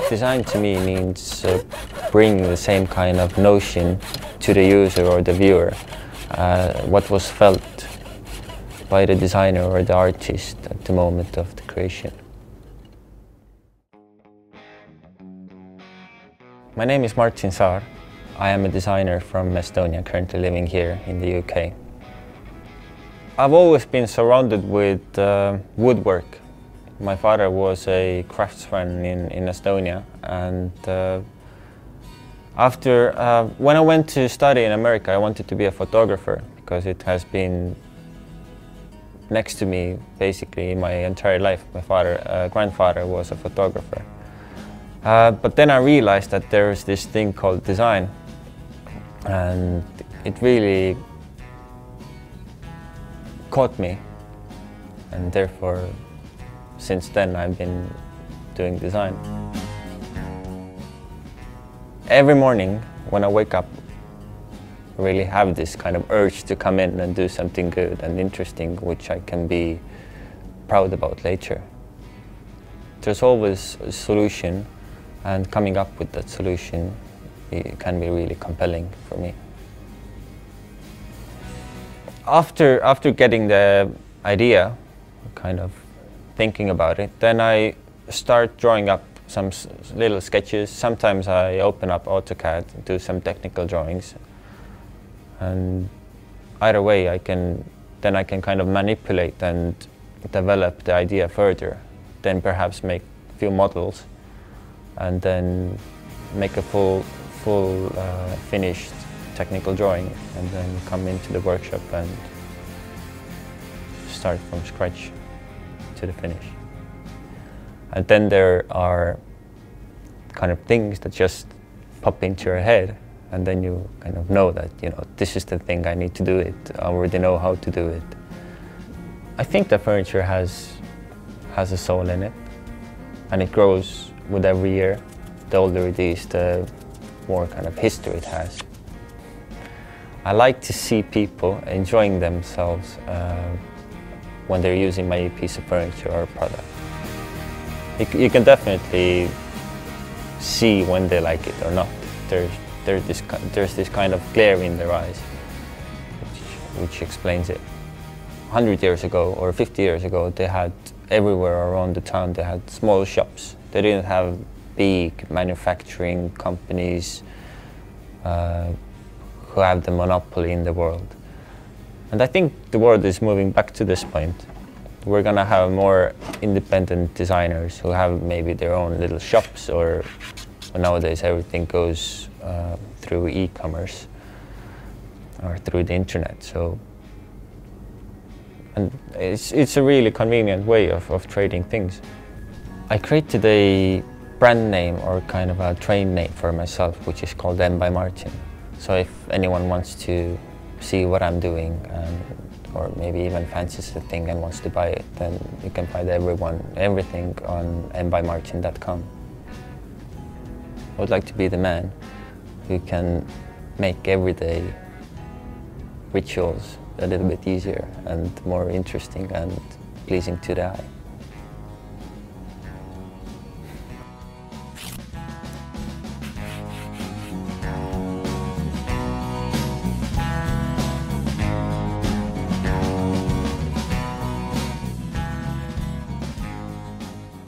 Design to me means bringing the same kind of notion to the user or the viewer, what was felt by the designer or the artist at the moment of the creation. My name is Martin Saar. I am a designer from Estonia, currently living here in the UK. I've always been surrounded with woodwork. My father was a craftsman in Estonia, and when I went to study in America, I wanted to be a photographer because it has been next to me basically my entire life. My grandfather was a photographer. But then I realized that there's this thing called design, and it really caught me, and therefore since then I've been doing design. Every morning when I wake up, I really have this kind of urge to come in and do something good and interesting which I can be proud about later. There's always a solution, and coming up with that solution it can be really compelling for me. After getting the idea, kind of thinking about it, then I start drawing up some little sketches. Sometimes I open up AutoCAD and do some technical drawings, and either way I can kind of manipulate and develop the idea further, then perhaps make a few models and then make a full finished technical drawing, and then come into the workshop and start from scratch to the finish. And then there are kind of things that just pop into your head, and then you kind of know that, you know, this is the thing, I need to do it. I already know how to do it. I think the furniture has a soul in it, and it grows with every year. The older it is, the more kind of history it has. I like to see people enjoying themselves when they're using my piece of furniture or product. You can definitely see when they like it or not. There's this kind of glare in their eyes, which explains it. 100 years ago or 50 years ago, they had everywhere around the town, they had small shops. They didn't have big manufacturing companies who have the monopoly in the world. And I think the world is moving back to this point. We're gonna have more independent designers who have maybe their own little shops, or nowadays everything goes through e-commerce or through the internet. So, and it's a really convenient way of trading things. I created a brand name, or kind of a train name for myself, which is called MbyMartin. So if anyone wants to see what I'm doing, or maybe even fancies the thing and wants to buy it, then you can find everything on MbyMartin.com. I would like to be the man who can make everyday rituals a little bit easier and more interesting and pleasing to the eye.